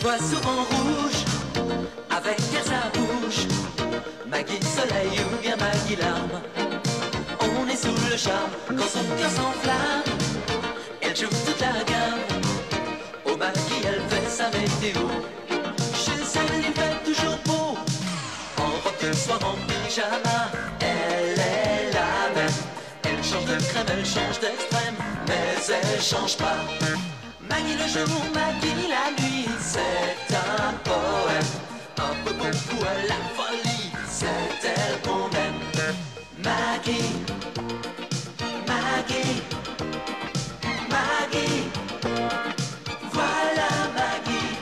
voit souvent rouge, avec à sa bouche Maggie soleil ou bien Maggie larme. On est sous le charme quand son cœur s'enflamme. Elle joue toute la gamme. Au Maggie elle fait sa météo. Chez elle il fait toujours beau. En robe de soir, en pyjama, elle est la même. Elle change de crème, elle change d'extrême, mais elle change pas. Maggie le jour, Maggie la nuit, c'est un poème. Un peu beaucoup à la folie, c'est elle qu'on aime. Maggie, Maggie, Maggie, voilà Maggie.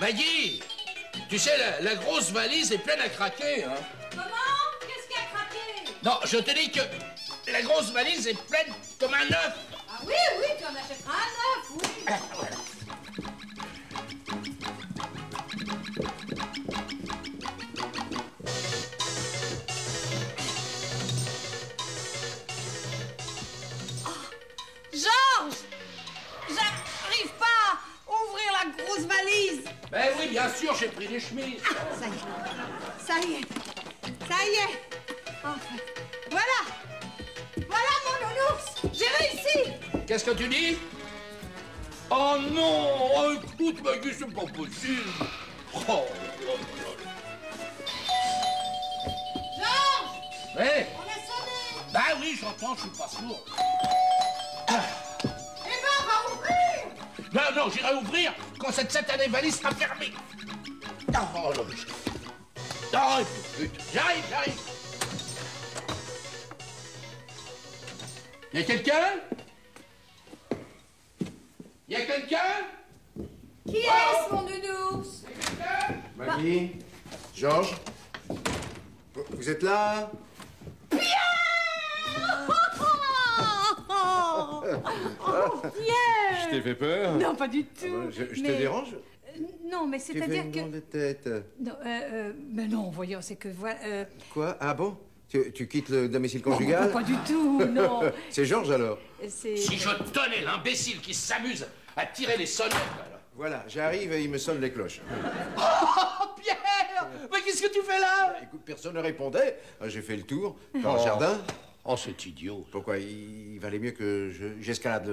Maggie, tu sais, la grosse valise est pleine à craquer, hein. Comment? Qu'est-ce qui a craqué? Non, je te dis que la grosse valise est pleine comme un œuf. Ah oui, oui, tu en achèteras un neuf, oui. Ah, voilà. Georges! J'arrive pas à ouvrir la grosse valise. Ben oui, bien sûr, j'ai pris des chemises. Ah, ça y est. Ça y est. Ça y est. Enfin. Voilà. Voilà mon nounours. J'ai réussi. Qu'est-ce que tu dis? Oh non! Oh, écoute, Maggie, c'est pas possible. Oh, Georges! ouais. On a sonné. Ben oui, j'entends, je suis pas sourd. Eh ben, on va ouvrir. Non, non, j'irai ouvrir quand cette satanée valise sera fermée. Oh, non, non, écoute, j'arrive. Y'a quelqu'un? Y'a quelqu'un? Qui est-ce, mon nounours? Maggie, Georges, vous êtes là? Oh, Pierre! Je t'ai fait peur? Non, pas du tout. Je te Mais- dérange? Non, mais Tu fais c'est-à-dire une que... grande tête. Non, mais non, voyons, c'est que voilà... Quoi? Ah bon? Tu quittes le domicile non, conjugal? pas du tout, non. C'est Georges alors? C'est... Si je tenais l'imbécile qui s'amuse à tirer les sonnettes, alors. Voilà, j'arrive et il me sonne les cloches. Oh, Pierre! Mais qu'est-ce que tu fais là? Écoute, personne ne répondait. J'ai fait le tour dans le jardin. Oh, c'est idiot. Pourquoi? Il valait mieux que j'escalade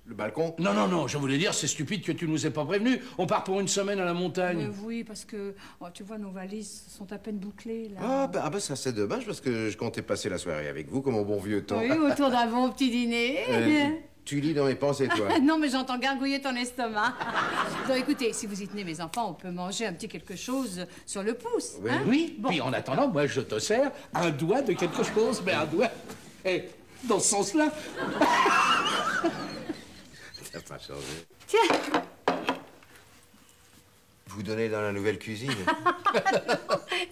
le balcon? Non, je voulais dire, c'est stupide que tu nous aies pas prévenus. On part pour une semaine à la montagne. Oui, parce que, oh, tu vois, nos valises sont à peine bouclées, là. Ah, bah ça c'est dommage parce que je comptais passer la soirée avec vous comme au bon vieux temps. Oui, autour d'un bon petit dîner. Tu lis dans mes pensées, toi. Non, mais j'entends gargouiller ton estomac. Donc, écoutez, si vous y tenez, mes enfants, on peut manger un petit quelque chose sur le pouce. Oui. Hein? Oui, Bon. puis en attendant, moi, je te sers un doigt de quelque chose, mais un doigt... Et dans ce sens-là... Ça n'a pas changé. Tiens. Vous donnez dans la nouvelle cuisine?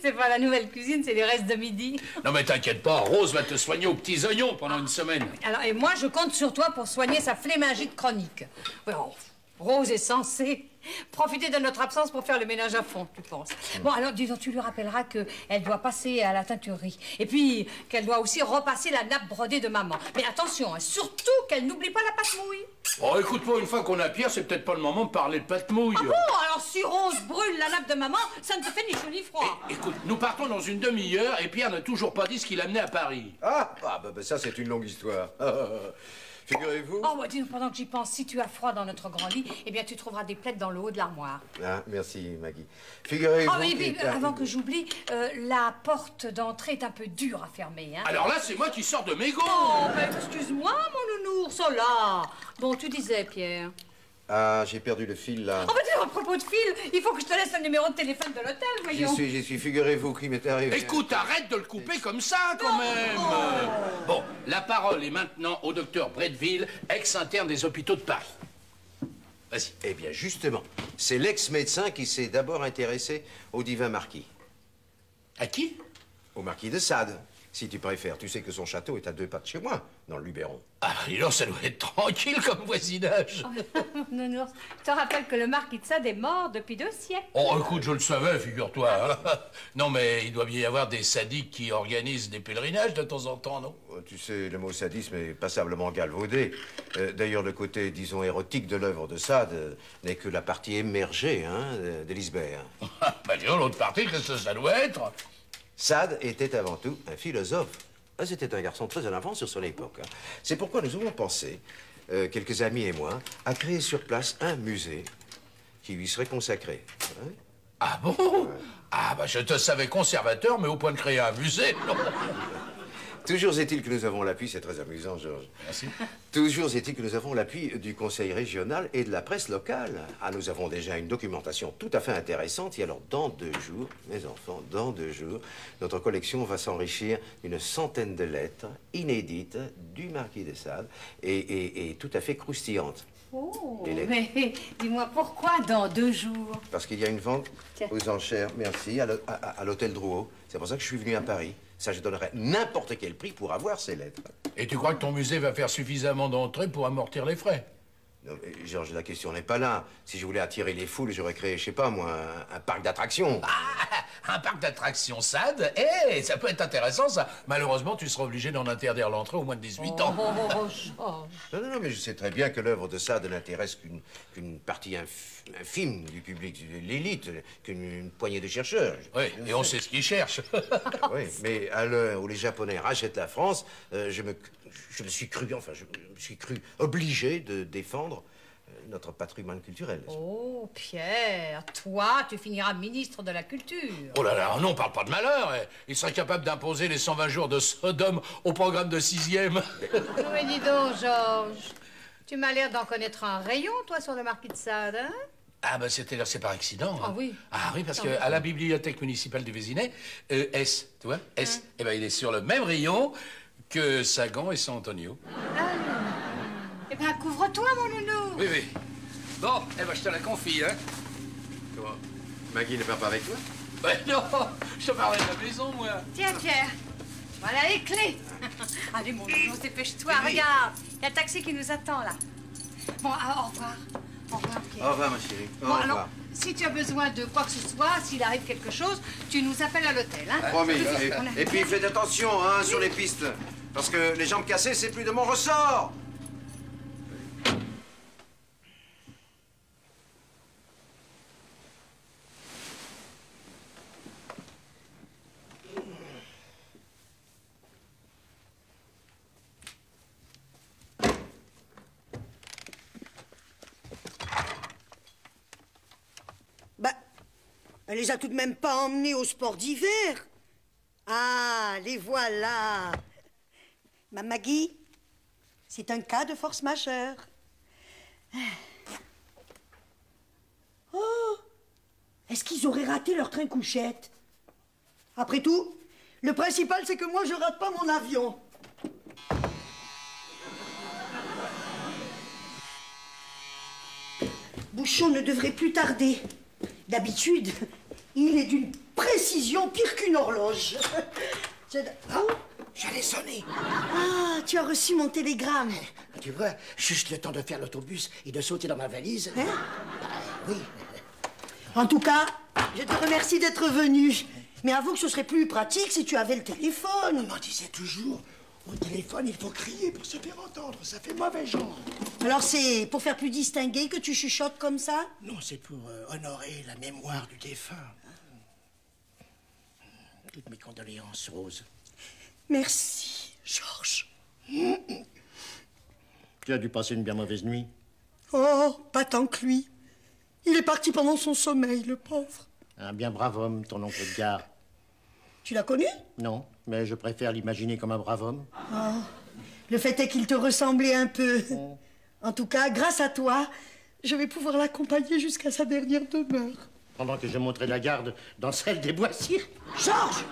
C'est pas la nouvelle cuisine, c'est les restes de midi. Non, mais t'inquiète pas, Rose va te soigner aux petits oignons pendant une semaine. Alors, et moi, je compte sur toi pour soigner sa flémingite chronique. Bon, Rose est censée profiter de notre absence pour faire le ménage à fond, tu penses. Bon, alors, disons, tu lui rappelleras qu'elle doit passer à la teinturerie. Et puis, qu'elle doit aussi repasser la nappe brodée de maman. Mais attention, hein, surtout qu'elle n'oublie pas la pâte mouille. Oh, écoute-moi, une fois qu'on a Pierre, c'est peut-être pas le moment de parler de pâte mouille. Ah bon, alors si Rose brûle la nappe de maman, ça ne te fait ni chaud ni froid. Écoute, nous partons dans une demi-heure et Pierre n'a toujours pas dit ce qu'il a amené à Paris. Ah, ça c'est une longue histoire. Figurez-vous... Oh, bah, dis donc, pendant que j'y pense, si tu as froid dans notre grand lit, eh bien, tu trouveras des plaides dans le haut de l'armoire. Ah, merci, Maggie. Figurez-vous... Oh, et puis, avant que j'oublie, la porte d'entrée est un peu dure à fermer, hein. Alors là, c'est moi qui sors de mes gonds. Oh, ben, excuse-moi, mon nounours, oh là. Bon, tu disais, Pierre. Ah, j'ai perdu le fil, là. Oh, bah, dis, à propos de fil, il faut que je te laisse le numéro de téléphone de l'hôtel, voyons. J'y suis. Figurez-vous qu'il m'est arrivé... Écoute, arrête de le couper comme ça, quand même. Bon, la parole est maintenant au docteur Bretteville, ex-interne des hôpitaux de Paris. Vas-y. Eh bien, justement, c'est l'ex-médecin qui s'est d'abord intéressé au divin marquis. À qui? Au marquis de Sade. Si tu préfères, tu sais que son château est à 2 pas de chez moi, dans le Luberon. Ah, alors ça doit être tranquille comme voisinage. Nounours, je te rappelle que le marquis de Sade est mort depuis 2 siècles. Oh, écoute, je le savais, figure-toi. Hein. Non, mais il doit bien y avoir des sadiques qui organisent des pèlerinages de temps en temps, non? Tu sais, le mot sadisme est passablement galvaudé. D'ailleurs, le côté, disons, érotique de l'œuvre de Sade n'est que la partie émergée, hein, d'Elisbeth. Bah, disons, l'autre partie, qu'est-ce que ça doit être? Sade était avant tout un philosophe. C'était un garçon très en avance sur son époque. Hein. C'est pourquoi nous avons pensé, quelques amis et moi, à créer sur place un musée qui lui serait consacré. Hein? Ah bon? Ah, bah, je te savais conservateur, mais au point de créer un musée, non? Toujours est-il que nous avons l'appui, c'est très amusant, Georges. Merci. Toujours est-il que nous avons l'appui du conseil régional et de la presse locale. Ah, nous avons déjà une documentation tout à fait intéressante. Et alors, dans 2 jours, mes enfants, dans 2 jours, notre collection va s'enrichir d'une centaine de lettres inédites du marquis de Sade et tout à fait croustillantes. Oh, mais dis-moi, pourquoi dans 2 jours? Parce qu'il y a une vente aux enchères, merci, à l'hôtel Drouot. C'est pour ça que je suis venu à Paris. Ça, je donnerais n'importe quel prix pour avoir ces lettres. Et tu crois que ton musée va faire suffisamment d'entrées pour amortir les frais? Non, mais Georges, la question n'est pas là. Si je voulais attirer les foules, j'aurais créé, je sais pas moi, un parc d'attractions. Ah, un parc d'attractions Sade? Eh, ça peut être intéressant, ça. Malheureusement, tu seras obligé d'en interdire l'entrée aux moins de 18 ans. Non, mais je sais très bien que l'œuvre de Sade n'intéresse qu'une partie infime du public, l'élite, qu'une poignée de chercheurs. Oui, et on sait ce qu'ils cherchent. Oui, mais à l'heure où les Japonais rachètent la France, je me suis cru obligé de défendre notre patrimoine culturel. Oh, Pierre, toi, tu finiras ministre de la Culture. Oh là là, non, on parle pas de malheur. Il serait capable d'imposer les 120 jours de Sodome au programme de 6e. Mais dis donc, Georges, tu m'as l'air d'en connaître un rayon, toi, sur le marquis de Sade, hein? Ah, ben c'est par accident. Ah oui. Ah oui, parce qu'à la bibliothèque municipale du Vésinet, S, tu vois, S, eh ben il est sur le même rayon que Sagan et San Antonio. Ah, eh ben, couvre-toi, mon nounou. Oui, oui. Bon, eh ben je te la confie, hein. Comment? Maggie ne part pas avec toi? Ben non, je te parlerai de la maison, moi. Tiens, Pierre, voilà les clés. Allez, mon nounou, dépêche-toi, regarde. Il y a le taxi qui nous attend, là. Bon, au revoir. Au revoir, Pierre. Au revoir, ma chérie. Au Bon, revoir. alors, si tu as besoin de quoi que ce soit, s'il arrive quelque chose, tu nous appelles à l'hôtel, hein? Promis. Et puis faites attention, hein, sur les pistes. Parce que les jambes cassées, c'est plus de mon ressort. Elle les a tout de même pas emmenés au sport d'hiver. Ah, les voilà. Ma Maggie, c'est un cas de force majeure. Oh, est-ce qu'ils auraient raté leur train couchette? Après tout, le principal, c'est que moi, je rate pas mon avion. Bouchon ne devrait plus tarder. D'habitude, il est d'une précision pire qu'une horloge. Oh, j'allais sonner. Ah, tu as reçu mon télégramme. Tu vois, juste le temps de faire l'autobus et de sauter dans ma valise. Hein? Oui. En tout cas, je te remercie d'être venu. Mais avoue que ce serait plus pratique si tu avais le téléphone. On m'en disait toujours, au téléphone, il faut crier pour se faire entendre. Ça fait mauvais genre. Alors c'est pour faire plus distingué que tu chuchotes comme ça? Non, c'est pour honorer la mémoire du défunt. Toutes mes condoléances, Rose. Merci, Georges. Tu as dû passer une bien mauvaise nuit. Oh, pas tant que lui. Il est parti pendant son sommeil, le pauvre. Un bien brave homme, ton oncle Edgar. Tu l'as connu? Non, mais je préfère l'imaginer comme un brave homme. Oh, le fait est qu'il te ressemblait un peu. En tout cas, grâce à toi, je vais pouvoir l'accompagner jusqu'à sa dernière demeure. Pendant que je monterai la garde dans celle des Boissiers. Georges!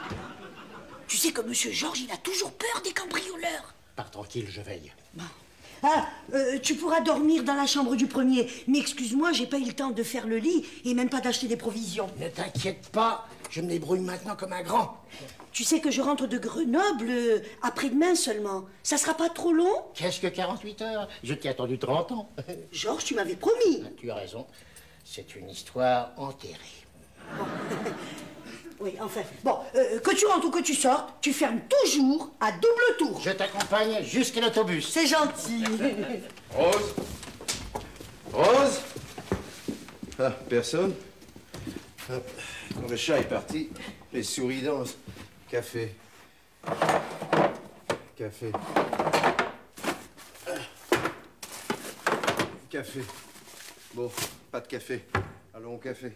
Tu sais que Monsieur Georges, il a toujours peur des cambrioleurs. Pars tranquille, je veille. Bon. Ah, tu pourras dormir dans la chambre du premier. Mais excuse-moi, j'ai pas eu le temps de faire le lit et même pas d'acheter des provisions. Ne t'inquiète pas, Je me débrouille maintenant comme un grand. Tu sais que je rentre de Grenoble après-demain seulement. Ça sera pas trop long? Qu'est-ce que 48 heures? Je t'ai attendu 30 ans. Georges, tu m'avais promis. Tu as raison. C'est une histoire enterrée. Bon. Oui, enfin. Bon, que tu rentres ou que tu sortes, tu fermes toujours à double tour. Je t'accompagne jusqu'à l'autobus. C'est gentil. Rose? Rose? Ah, personne? Ah, quand le chat est parti, les souris dansent. Café. Café. Café. Bon, pas de café. Allons au café.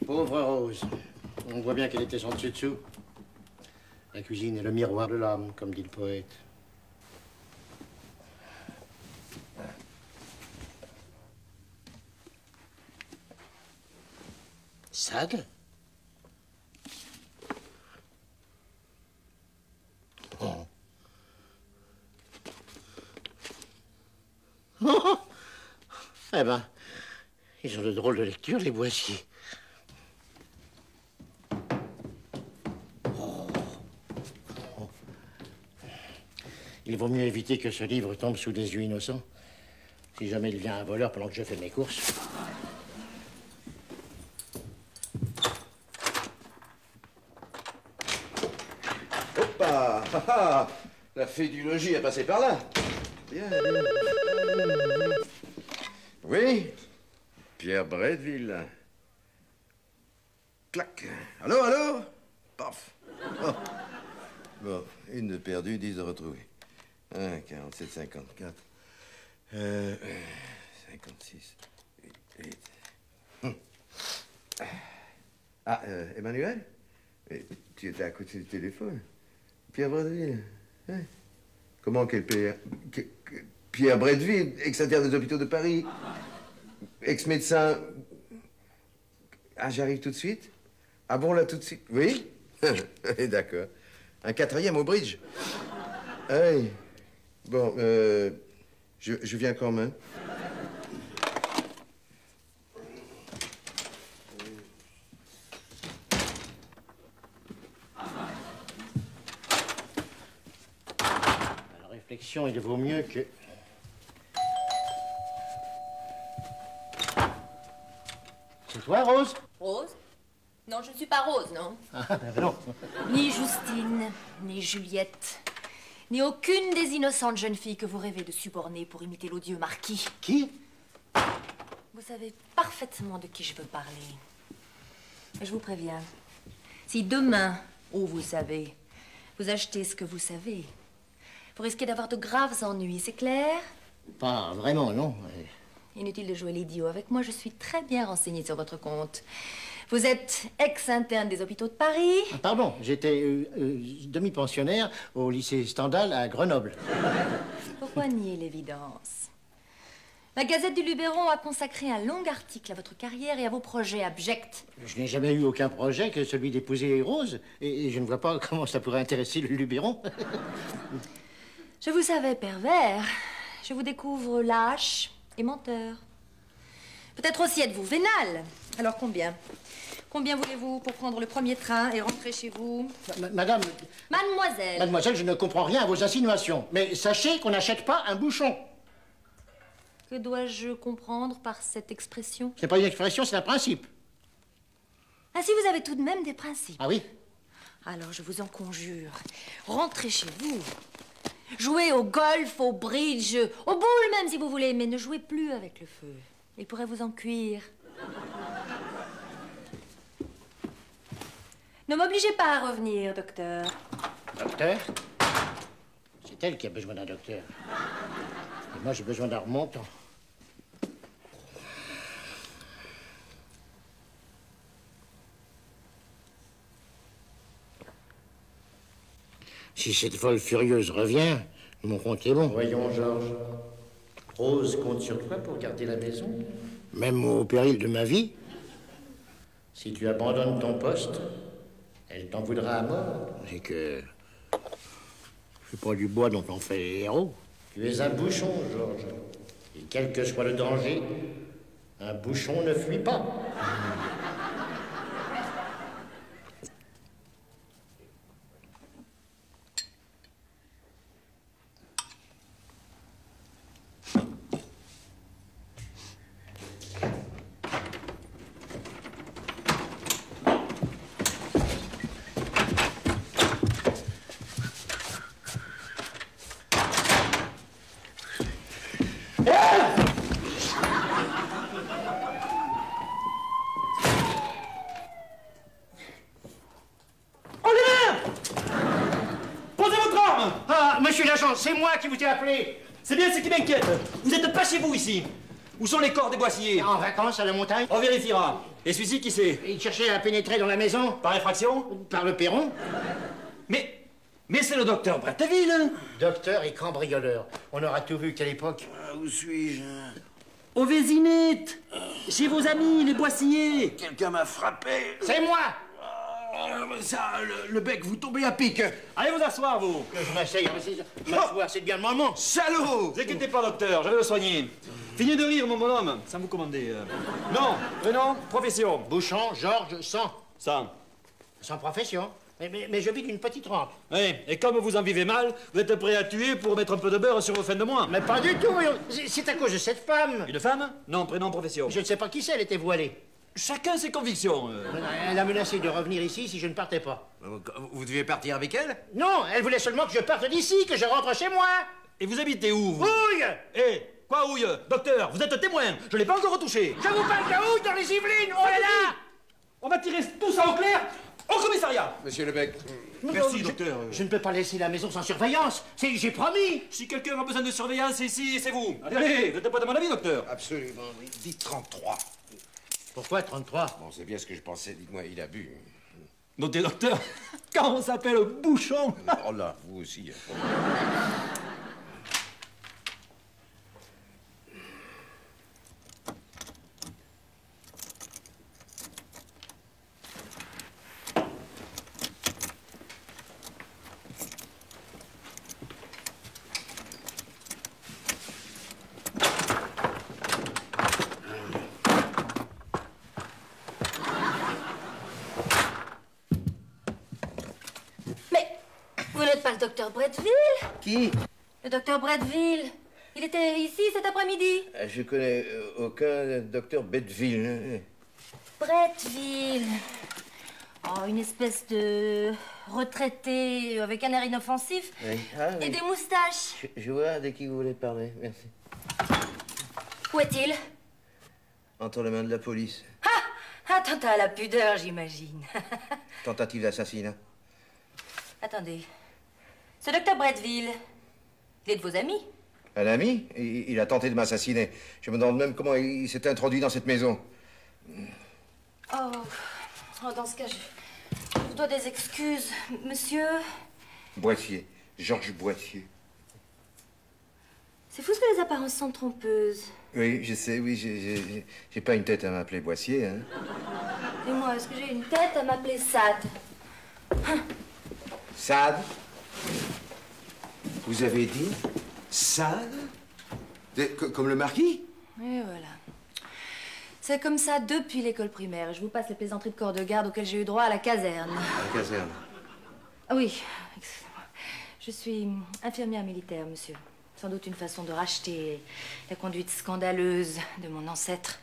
Pauvre Rose. On voit bien qu'elle était sans dessus-dessous. La cuisine est le miroir de l'âme, comme dit le poète. Sade? Oh. Oh. Eh ben, ils ont de drôles de lecture, les Boissiers. Il vaut mieux éviter que ce livre tombe sous des yeux innocents. Si jamais il vient un voleur pendant que je fais mes courses. Hoppa! Ah, ah, la fée du logis est passée par là. Bien, bien. Oui? Pierre Bretteville. Clac. Allô, allô? Paf. Oh. Bon, une de perdue, 10 de retrouvée. 1, 47, 54. 56. 8. Ah, Emmanuel? Tu étais à côté du téléphone. Pierre Bretteville. Hein? Comment quel Pierre? Pierre Bretteville, ex-interne des hôpitaux de Paris. Ex-médecin. Ah, j'arrive tout de suite? Ah bon, là, tout de suite? Oui? D'accord. Un 4e au bridge? Hey. Bon, je viens quand même. La réflexion, il vaut mieux que... C'est toi, Rose? Rose? Non, je ne suis pas Rose, non. Ah, ben non. Ni Justine, ni Juliette, ni aucune des innocentes jeunes filles que vous rêvez de suborner pour imiter l'odieux marquis. Qui? Vous savez parfaitement de qui je veux parler. Et je vous préviens, si demain, ou vous savez, vous achetez ce que vous savez, vous risquez d'avoir de graves ennuis, c'est clair? Pas vraiment, non. Inutile de jouer l'idiot. Avec moi, je suis très bien renseignée sur votre compte. Vous êtes ex-interne des hôpitaux de Paris. Ah, pardon, j'étais demi-pensionnaire au lycée Stendhal à Grenoble. Pourquoi nier l'évidence? La Gazette du Luberon a consacré un long article à votre carrière et à vos projets abjects. Je n'ai jamais eu aucun projet que celui d'épouser Rose, et je ne vois pas comment ça pourrait intéresser le Luberon. Je vous savais pervers. Je vous découvre lâche et menteur. Peut-être aussi êtes-vous vénal. Alors combien? Combien voulez-vous pour prendre le premier train et rentrer chez vous? Madame... Mademoiselle. Mademoiselle, je ne comprends rien à vos insinuations. Mais sachez qu'on n'achète pas un bouchon. Que dois-je comprendre par cette expression? Ce n'est pas une expression, c'est un principe. Ah, si vous avez tout de même des principes. Ah oui? Alors, je vous en conjure, rentrez chez vous. Jouez au golf, au bridge, aux boules même si vous voulez, mais ne jouez plus avec le feu. Il pourrait vous en cuire. Ne m'obligez pas à revenir, docteur. Docteur? C'est elle qui a besoin d'un docteur. Et moi, j'ai besoin d'un remontant. Si cette folle furieuse revient, mon compte est bon. Voyons, Georges. Rose compte sur toi pour garder la maison? Même au péril de ma vie? Si tu abandonnes ton poste, elle t'en voudra à mort. C'est que... C'est pas du bois dont on fait les héros. Tu es un bouchon, Georges. Et quel que soit le danger, un bouchon ne fuit pas. Monsieur l'agent, c'est moi qui vous ai appelé. C'est bien ce qui m'inquiète. Vous n'êtes pas chez vous ici. Où sont les corps des Boissiers? En vacances à la montagne. On vérifiera. Et celui-ci, qui c'est? Il cherchait à pénétrer dans la maison. Par effraction? Par le perron. Mais c'est le docteur Bretteville. Docteur et cambrioleur. On aura tout vu qu'à l'époque. Où suis-je? Au Vésinette. Chez vos amis, les Boissiers. Quelqu'un m'a frappé. C'est moi. Ça, le bec, vous tombez à pic. Allez vous asseoir, vous. Je m'asseye, m'asseoir, c'est bien le moment. Salaud! Ne vous inquiétez pas, docteur, je vais le soigner. Finis de rire, mon bonhomme, sans vous commander. Non, prénom, profession. Bouchon, Georges, sans. Sans profession. Mais je vis d'une petite rente. Oui, et comme vous en vivez mal, vous êtes prêt à tuer pour mettre un peu de beurre sur vos fins de mois. Mais pas du tout. C'est à cause de cette femme. Une femme? Non, prénom, profession. Je ne sais pas qui c'est, elle était voilée. Chacun ses convictions. Elle a menacé de revenir ici si je ne partais pas. Vous deviez partir avec elle? Non, elle voulait seulement que je parte d'ici, que je rentre chez moi. Et vous habitez où, vous? Houille! Eh, quoi houille? Docteur, vous êtes témoin, je l'ai pas encore retouché. Je vous parle de houille dans les Yvelines, oh là là! On va tirer tout ça au clair au commissariat. Monsieur Lebec. Merci, docteur. Je ne peux pas laisser la maison sans surveillance. J'ai promis. Si quelqu'un a besoin de surveillance ici, c'est vous. Allez, vous n'êtes pas de mon avis, docteur? Absolument, oui. Dites 33. Pourquoi 33? Bon, c'est bien ce que je pensais. Dites-moi, il a bu. Notez, docteur, quand on s'appelle Bouchon. Oh là, vous aussi. Vous n'êtes pas le docteur Bretteville? Qui? Le docteur Bretteville. Il était ici cet après-midi. Je connais aucun docteur Bretteville. Bretteville. Oh, une espèce de retraité avec un air inoffensif. Oui. Ah, oui. Et des moustaches. Je vois de qui vous voulez parler. Merci. Où est-il? Entre les mains de la police. Ah! Attentat à la pudeur, j'imagine. Tentative d'assassinat. Attendez. Ce docteur Bretteville, il est de vos amis? Un ami? Il a tenté de m'assassiner. Je me demande même comment il s'est introduit dans cette maison. Oh, dans ce cas, je vous dois des excuses. Monsieur? Boissier. Georges Boissier. C'est fou ce que les apparences sont trompeuses. Oui, je sais, oui, j'ai pas une tête à m'appeler Boissier, hein. Et moi, est-ce que j'ai une tête à m'appeler Sade? Sade? Vous avez dit Sade? Comme le marquis? Et voilà. C'est comme ça depuis l'école primaire. Je vous passe les plaisanteries de corps de garde auxquelles j'ai eu droit à la caserne. À la caserne. Ah oui, excusez-moi. Je suis infirmière militaire, monsieur. Sans doute une façon de racheter la conduite scandaleuse de mon ancêtre.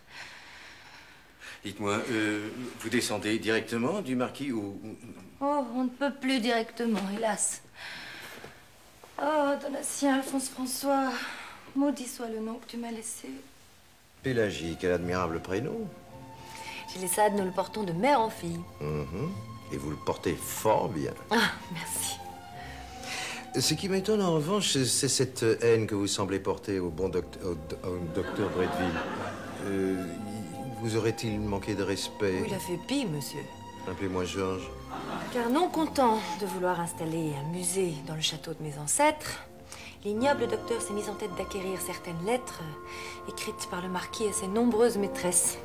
Dites-moi, vous descendez directement du marquis ou... Oh, on ne peut plus directement, hélas. Oh, Donatien, Alphonse François, maudit soit le nom que tu m'as laissé. Pélagie, quel admirable prénom. Chez les Sade, nous le portons de mère en fille. Et vous le portez fort bien. Ah, merci. Ce qui m'étonne en revanche, c'est cette haine que vous semblez porter au bon docteur Bretteville. Vous aurait-il manqué de respect? Il a fait pis, monsieur. Appelez-moi Georges. Car non content de vouloir installer un musée dans le château de mes ancêtres, l'ignoble docteur s'est mis en tête d'acquérir certaines lettres écrites par le marquis à ses nombreuses maîtresses.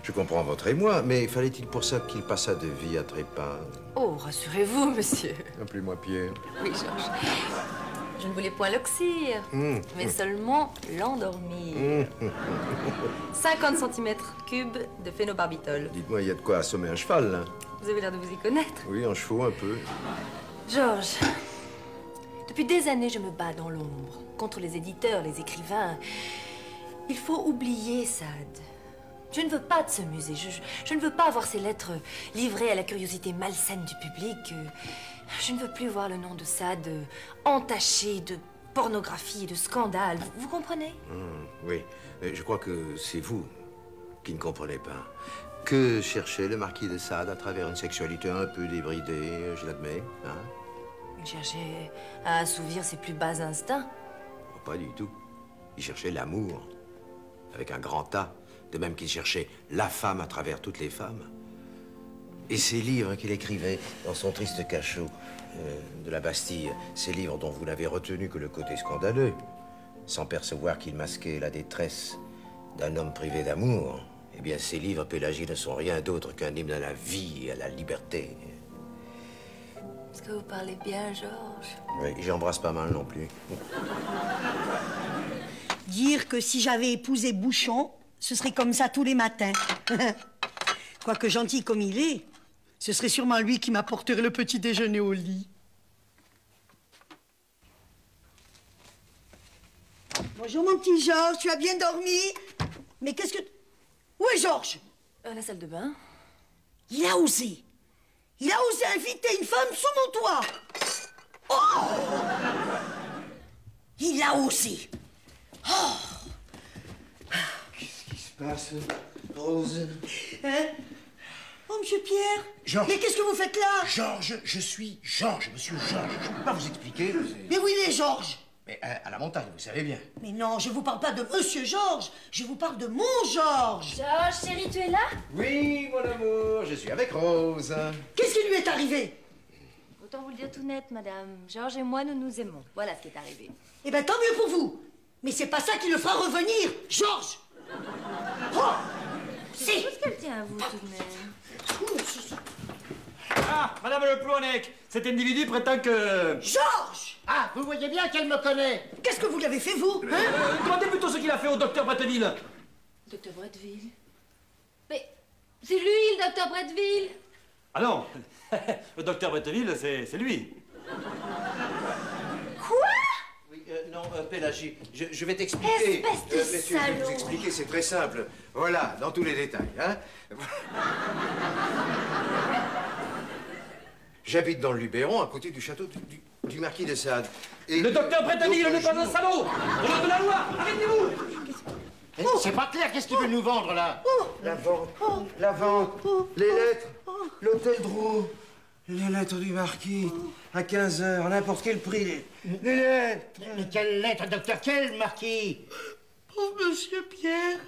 Je comprends votre émoi, mais fallait-il pour ça qu'il passât de vie à trépas? Oh, rassurez-vous, monsieur. Appelez-moi Pierre. Oui, Georges. Je ne voulais point l'oxyre, mais seulement l'endormir. 50 cm3 de phénobarbitol. Dites-moi, il y a de quoi assommer un cheval, là? Vous avez l'air de vous y connaître. Oui, en chevaux, un peu. Georges, depuis des années, je me bats dans l'ombre contre les éditeurs, les écrivains. Il faut oublier Sade. Je ne veux pas de ce musée. Je ne veux pas avoir ces lettres livrées à la curiosité malsaine du public. Je ne veux plus voir le nom de Sade entaché de pornographie et de scandale. Vous comprenez? Oui, je crois que c'est vous qui ne comprenez pas. Que cherchait le marquis de Sade à travers une sexualité un peu débridée, je l'admets, hein? Il cherchait à assouvir ses plus bas instincts. Oh, pas du tout. Il cherchait l'amour, avec un grand A, de même qu'il cherchait la femme à travers toutes les femmes. Et ces livres qu'il écrivait dans son triste cachot de la Bastille, ces livres dont vous n'avez retenu que le côté scandaleux, sans percevoir qu'il masquait la détresse d'un homme privé d'amour, eh bien, ces livres, Pélagie, ne sont rien d'autre qu'un hymne à la vie et à la liberté. Est-ce que vous parlez bien, Georges? Oui, j'embrasse pas mal non plus. Dire que si j'avais épousé Bouchon, ce serait comme ça tous les matins. Quoique gentil comme il est, ce serait sûrement lui qui m'apporterait le petit déjeuner au lit. Bonjour mon petit Georges, tu as bien dormi? Mais qu'est-ce que... Où est Georges? À la salle de bain. Il a osé. Il a osé inviter une femme sous mon toit. Oh! Il a osé. Oh! Qu'est-ce qui se passe, Rose? Hein? Oh, monsieur Pierre. Georges. Mais qu'est-ce que vous faites là? Georges, je suis Georges, monsieur Georges. Je ne peux pas vous expliquer. Mais où il est, Georges? Mais à la montagne, vous savez bien. Mais non, je vous parle pas de monsieur Georges. Je vous parle de mon Georges. Georges, chérie, tu es là? Oui, mon amour, je suis avec Rose. Qu'est-ce qui lui est arrivé? Autant vous le dire tout net, madame. Georges et moi, nous nous aimons. Voilà ce qui est arrivé. Eh ben, tant mieux pour vous. Mais c'est pas ça qui le fera revenir, Georges. Oh! Si. Qu'est-ce qu'elle tient à vous, tout de même? Ah, Madame Le Plouanec, cet individu prétend que... Georges! Ah, vous voyez bien qu'elle me connaît. Qu'est-ce que vous lui avez fait, vous? Hein? Demandez plutôt ce qu'il a fait au docteur Bretteville. Docteur Bretteville? Mais c'est lui, le docteur Bretteville! Ah non, le docteur Bretteville, c'est lui. Quoi? Oui, non, Pélagie, je vais t'expliquer. Espèce de Messieurs, je vais salaud. vous expliquer, c'est très simple. Voilà, dans tous les détails, hein. J'habite dans le Luberon, à côté du château du marquis de Sade. Et Le docteur Bretteville l'autre n'est pas un jour- salaud. Au nom de la loi, arrêtez-vous. C'est pas clair, qu'est-ce qu'il veut nous vendre, là? La vente, les lettres, l'hôtel Drouot, les lettres du marquis, à 15 h, à n'importe quel prix, les lettres. Mais quelle lettre, docteur? Quel marquis? Oh, monsieur Pierre,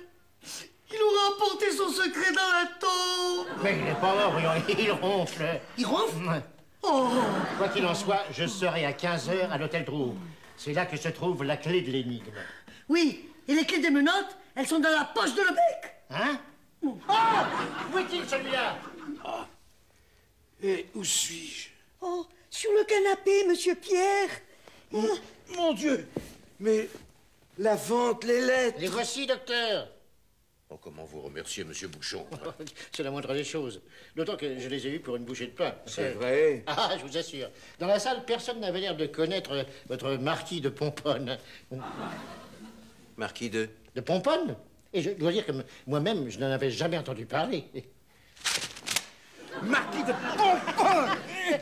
il aura emporté son secret dans la tombe. Mais il n'est pas mort, il ronfle. Il ronfle? Ouais. Oh! Quoi qu'il en soit, je serai à 15 h à l'hôtel Drouot. C'est là que se trouve la clé de l'énigme. Oui, et les clés des menottes, elles sont dans la poche de Lebec. Hein? Oh! Où est-il, celui-là? Et où suis-je? Oh, sur le canapé, monsieur Pierre. Mon Dieu! Mais la vente, les lettres. Les voici, docteur. Oh, comment vous remercier, monsieur Bouchon? C'est la moindre des choses. D'autant que je les ai eus pour une bouchée de pain. C'est vrai. Ah, je vous assure. Dans la salle, personne n'avait l'air de connaître votre marquis de Pomponne. Marquis de... De Pomponne? Et je dois dire que moi-même, je n'en avais jamais entendu parler. Marquis de Pomponne!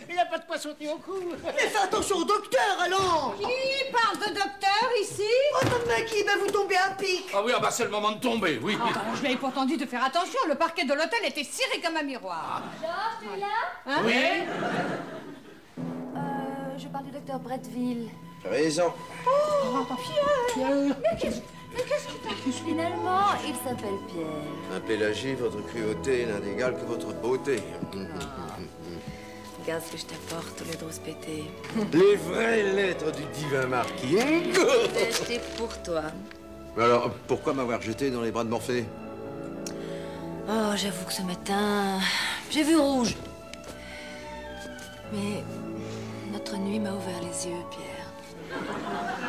Il n'a pas de quoi sauter au cou. Mais fais attention au docteur, alors. Qui parle de docteur ici? Oh, Mme Maggie, ben vous tombez à pic. Ah oui, ah bah c'est le moment de tomber, oui. Ah, je lui avais pourtant dit de faire attention. Le parquet de l'hôtel était ciré comme un miroir. Georges, tu es là? Hein? Oui? Je parle du docteur Bretteville. Raison. Finalement, il s'appelle Pierre. Un Pélagie, votre cruauté n'est d'égale que votre beauté. Regarde ce que je t'apporte, au lieu de rouspéter. Les vraies lettres du divin marquis. J'ai acheté pour toi. Mais alors, pourquoi m'avoir jeté dans les bras de Morphée? Oh, j'avoue que ce matin, j'ai vu rouge. Mais notre nuit m'a ouvert les yeux, Pierre.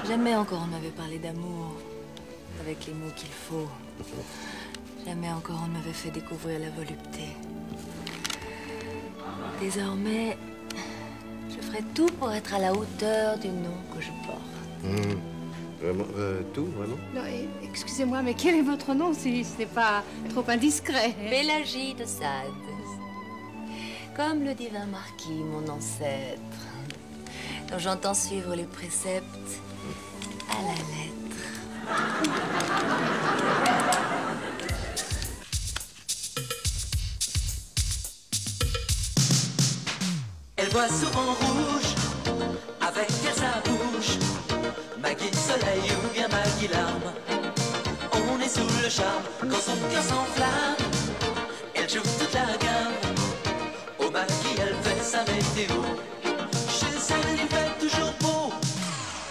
Jamais encore on m'avait parlé d'amour, avec les mots qu'il faut. Jamais encore on m'avait fait découvrir la volupté. Désormais, je ferai tout pour être à la hauteur du nom que je porte. Vraiment, tout, vraiment? Non, excusez-moi, mais quel est votre nom si ce n'est pas trop indiscret? Pélagie de Sade. Comme le divin marquis, mon ancêtre, dont j'entends suivre les préceptes à la lettre. Elle voit souvent rouge, avec elle sa bouche. Maggie Soleil ou bien Maggie Larme. On est sous le charme quand son cœur s'enflamme. Elle joue toute la gamme. Au Maggie, elle fait sa météo. Chez elle, il fait toujours beau.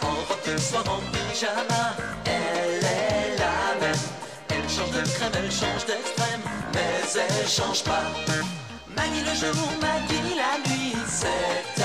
En robe de soir, en pyjama. Elle est la même. Elle change de crème, elle change d'extrême. Mais elle change pas. Maggie le jour, Maggie la nuit. C'est